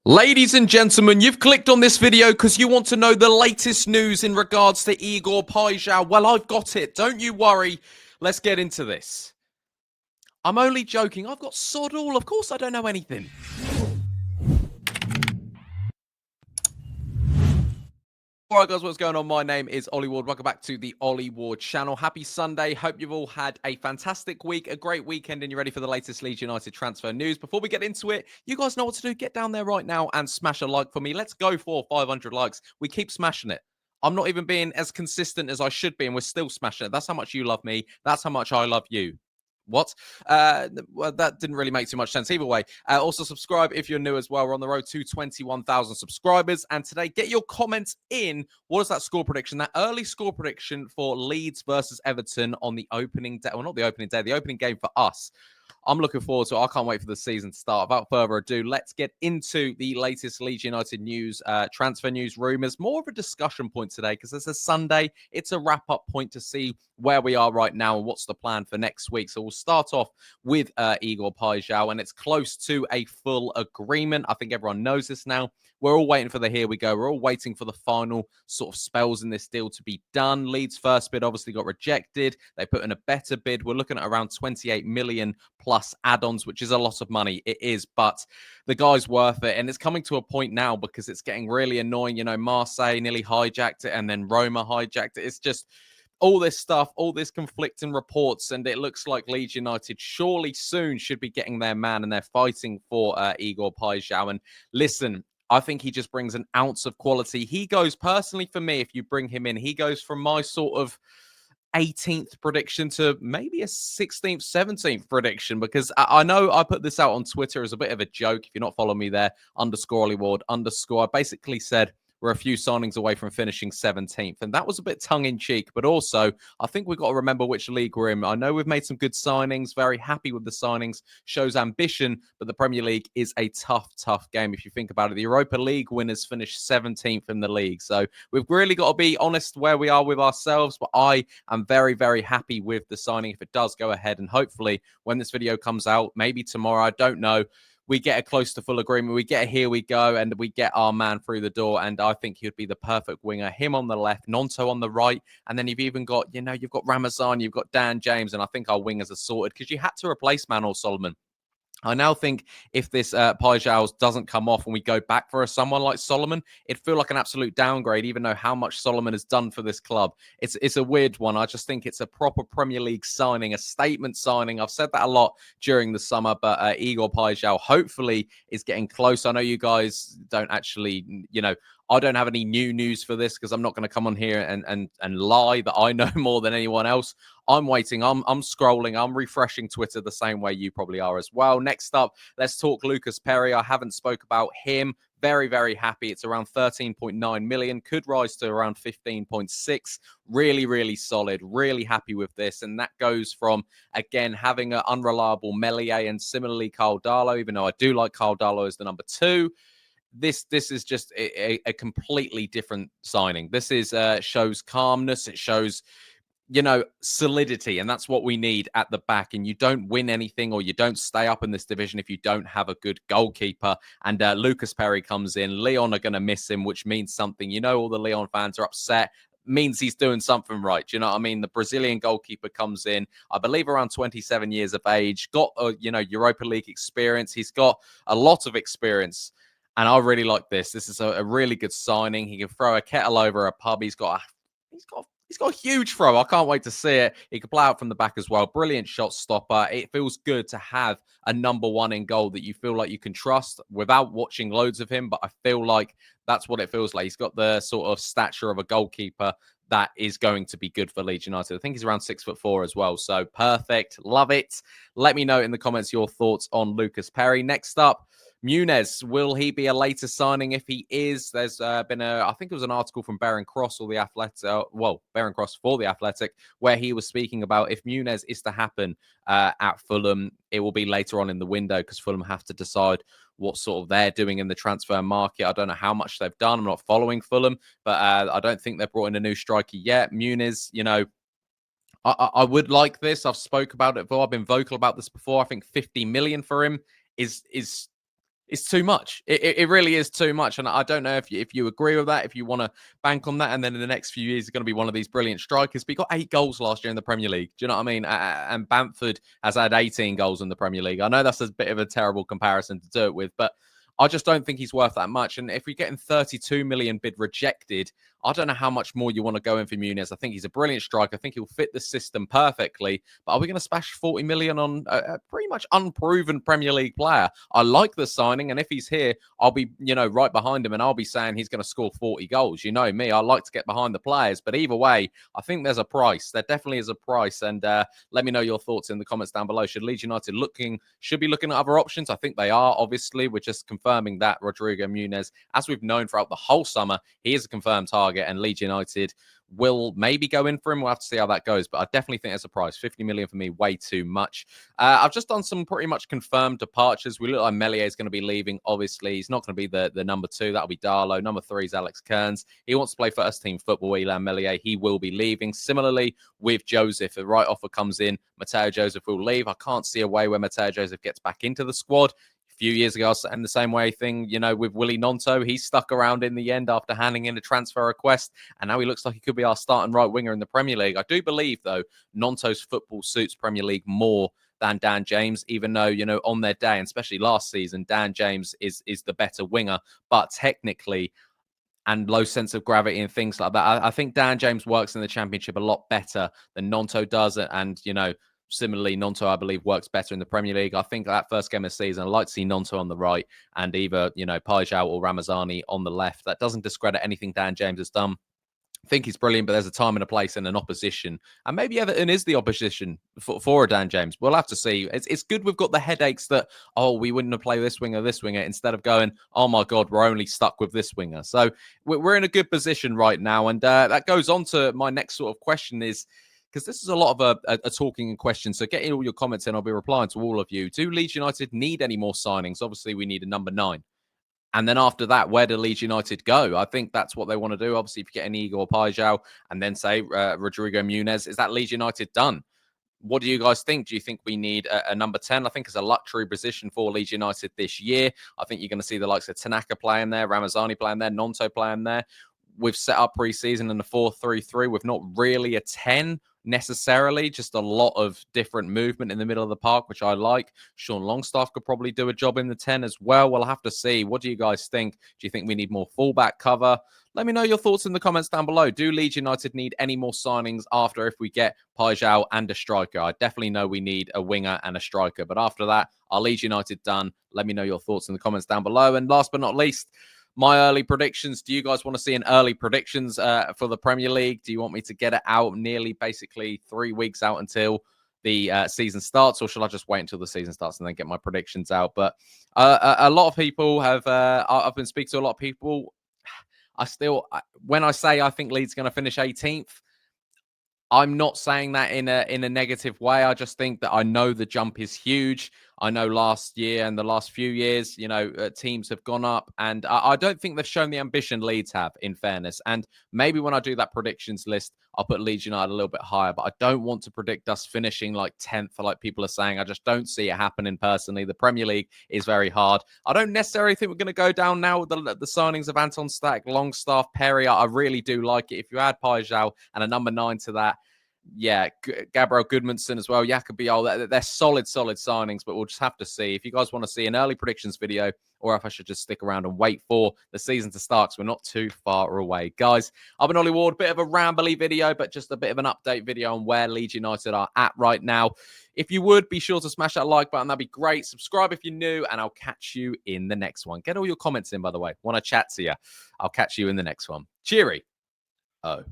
Ladies and gentlemen, you've clicked on this video because you want to know the latest news in regards to Igor Paixao. Well, I've got it. Don't you worry. Let's get into this. I'm only joking. I've got sod all. Of course I don't know anything. Alright guys, what's going on? My name is Ollie Ward. Welcome back to the Ollie Ward channel. Happy Sunday. Hope you've all had a fantastic week, a great weekend, and you're ready for the latest Leeds United transfer news. Before we get into it, you guys know what to do. Get down there right now and smash a like for me. Let's go for 500 likes. We keep smashing it. I'm not even being as consistent as I should be, and we're still smashing it. That's how much you love me. That's how much I love you. What? Well, that didn't really make too much sense. Either way, also subscribe if you're new as well. We're on the road to 21,000 subscribers. And today, get your comments in. What is that score prediction? That early score prediction for Leeds versus Everton on the opening day. Well, not the opening day, the opening game for us. I'm looking forward to it. I can't wait for the season to start. Without further ado, let's get into the latest Leeds United news, transfer news, rumours. More of a discussion point today because it's a Sunday. It's a wrap-up point to see where we are right now and what's the plan for next week. So we'll start off with Igor Paixao, and it's close to a full agreement. I think everyone knows this now. We're all waiting for the here we go. We're all waiting for the final sort of spells in this deal to be done. Leeds' first bid obviously got rejected. They put in a better bid. We're looking at around 28 million plus add-ons, which is a lot of money. It is, but the guy's worth it. And it's coming to a point now because it's getting really annoying. You know, Marseille nearly hijacked it and then Roma hijacked it. It's just all this stuff, all this conflicting reports, and it looks like Leeds United surely soon should be getting their man, and they're fighting for Igor Paixao. And listen, I think he just brings an ounce of quality. He goes, personally for me, if you bring him in, he goes from my sort of 18th prediction to maybe a 16th, 17th prediction, because I know I put this out on Twitter as a bit of a joke. If you're not following me there, _OllieWard_. I basically said we're a few signings away from finishing 17th. And that was a bit tongue-in-cheek, but also I think we've got to remember which league we're in. I know we've made some good signings, very happy with the signings, shows ambition, but the Premier League is a tough, tough game if you think about it. The Europa League winners finished 17th in the league. So we've really got to be honest where we are with ourselves, but I am very, very happy with the signing if it does go ahead. And hopefully when this video comes out, maybe tomorrow, I don't know, we get a close to full agreement. We get a here we go, and we get our man through the door. And I think he'd be the perfect winger. Him on the left, Nonto on the right. And then you've even got, you know, you've got Ramazan, you've got Dan James. And I think our wingers are sorted because you had to replace Manor Solomon. I now think if this Paixao doesn't come off and we go back for someone like Solomon, it'd feel like an absolute downgrade, even though how much Solomon has done for this club. It's a weird one. I just think it's a proper Premier League signing, a statement signing. I've said that a lot during the summer, but Igor Paixao hopefully is getting close. I know you guys don't actually, you know, I don't have any new news for this because I'm not going to come on here and lie that I know more than anyone else. I'm waiting. I'm scrolling. I'm refreshing Twitter the same way you probably are as well. Next up, let's talk Lucas Perri. I haven't spoke about him. Very, very happy. It's around 13.9 million. Could rise to around 15.6. Really, really solid. Really happy with this. And that goes from, again, having an unreliable Meslier and similarly Carl Darlow, even though I do like Carl Darlow as the number 2. This is just a completely different signing. This is shows calmness. It shows, you know, solidity, and that's what we need at the back. And you don't win anything or you don't stay up in this division if you don't have a good goalkeeper. And Lucas Perri comes in. Lyon are going to miss him, which means something. You know, all the Lyon fans are upset. Means he's doing something right. Do you know what I mean? The Brazilian goalkeeper comes in, I believe around 27 years of age, got you know, Europa League experience. He's got a lot of experience. And I really like this. This is a really good signing. He can throw a kettle over a pub. He's got a huge throw. I can't wait to see it. He can play out from the back as well. Brilliant shot stopper. It feels good to have a number 1 in goal that you feel like you can trust without watching loads of him. But I feel like that's what it feels like. He's got the sort of stature of a goalkeeper that is going to be good for Leeds United. I think he's around 6'4" as well. So perfect. Love it. Let me know in the comments your thoughts on Lucas Perri. Next up, Muniz, will he be a later signing? If he is, there's been I think it was an article from Baron Cross or the Athletic, Baron Cross for the Athletic, where he was speaking about if Muniz is to happen at Fulham, it will be later on in the window because Fulham have to decide what sort of they're doing in the transfer market. I don't know how much they've done. I'm not following Fulham, but I don't think they've brought in a new striker yet. Muniz, you know, I would like this. I've spoke about it before. I've been vocal about this before. I think 50 million for him is It's too much. It really is too much. And I don't know if you agree with that, if you want to bank on that. And then in the next few years, he's going to be one of these brilliant strikers. But he got 8 goals last year in the Premier League. Do you know what I mean? And Bamford has had 18 goals in the Premier League. I know that's a bit of a terrible comparison to do it with, but I just don't think he's worth that much. And if we're getting 32 million bid rejected, I don't know how much more you want to go in for Muniz. I think he's a brilliant striker. I think he'll fit the system perfectly. But are we going to smash 40 million on a pretty much unproven Premier League player? I like the signing. And if he's here, I'll be, right behind him and I'll be saying he's going to score 40 goals. You know me, I like to get behind the players. But either way, I think there's a price. There definitely is a price. And let me know your thoughts in the comments down below. Should Leeds United should be looking at other options? I think they are, obviously. We're just confirming that Rodrigo Muniz, as we've known throughout the whole summer, he is a confirmed target and Leeds United will maybe go in for him. We'll have to see how that goes, but I definitely think there's a price. 50 million for me, way too much. I've just done some pretty much confirmed departures. We look like Meslier is going to be leaving. Obviously, he's not going to be the number 2. That'll be Darlow. Number 3 is Alex Kearns. He wants to play first team football. Illan Meslier, he will be leaving. Similarly with Joseph, if the right offer comes in, Mateo Joseph will leave. I can't see a way where Mateo Joseph gets back into the squad. Few years ago, and the same way thing, with Willie Gnonto, he stuck around in the end after handing in a transfer request, and now he looks like he could be our starting right winger in the Premier League. I do believe, though, Gnonto's football suits Premier League more than Dan James, even though, on their day, and especially last season, Dan James is the better winger, but technically, and low sense of gravity and things like that, I think Dan James works in the Championship a lot better than Gnonto does, and, similarly, Gnonto, I believe, works better in the Premier League. I think that first game of the season, I'd like to see Gnonto on the right and either, Paixão or Ramazani on the left. That doesn't discredit anything Dan James has done. I think he's brilliant, but there's a time and a place and an opposition. And maybe Everton is the opposition for Dan James. We'll have to see. It's good we've got the headaches that, we wouldn't have played this winger, instead of going, oh my God, we're only stuck with this winger. So we're in a good position right now. And that goes on to my next sort of question is, because this is a lot of a talking and question. So get in all your comments and I'll be replying to all of you. Do Leeds United need any more signings? Obviously, we need a number 9. And then after that, where do Leeds United go? I think that's what they want to do. Obviously, if you get an Igor Paixao and then say Rodrigo Muniz, is that Leeds United done? What do you guys think? Do you think we need a number 10? I think it's a luxury position for Leeds United this year. I think you're going to see the likes of Tanaka playing there, Ramazani playing there, Gnonto playing there. We've set up pre-season in the 4-3-3 with not really a 10 necessarily, just a lot of different movement in the middle of the park, which I like. Sean Longstaff could probably do a job in the 10 as well. We'll have to see. What do you guys think? Do you think we need more fullback cover? Let me know your thoughts in the comments down below. Do Leeds United need any more signings after if we get Paixão and a striker? I definitely know we need a winger and a striker. But after that, are Leeds United done? Let me know your thoughts in the comments down below. And last but not least, my early predictions. Do you guys want to see an early predictions for the Premier League? Do you want me to get it out nearly basically 3 weeks out until the season starts, or should I just wait until the season starts and then get my predictions out? But a lot of people have, I've been speaking to a lot of people. When I say I think Leeds are going to finish 18th, I'm not saying that in a negative way. I just think that I know the jump is huge. I know last year and the last few years, teams have gone up, and I don't think they've shown the ambition Leeds have, in fairness. And maybe when I do that predictions list, I'll put Leeds United a little bit higher, but I don't want to predict us finishing like 10th, like people are saying. I just don't see it happening personally. The Premier League is very hard. I don't necessarily think we're going to go down now with the signings of Anton Stack, Longstaff, Perri. I really do like it. If you add Paixão and a number 9 to that, yeah, Gabriel Goodmanson as well, Jacobi, they're solid signings, but we'll just have to see. If you guys want to see an early predictions video, or if I should just stick around and wait for the season to start, because we're not too far away. Guys, I've been Ollie Ward, bit of a rambly video, but just a bit of an update video on where Leeds United are at right now. If you would, be sure to smash that like button. That'd be great. Subscribe if you're new, and I'll catch you in the next one. Get all your comments in, by the way. Want to chat to you. I'll catch you in the next one. Cheery. Oh.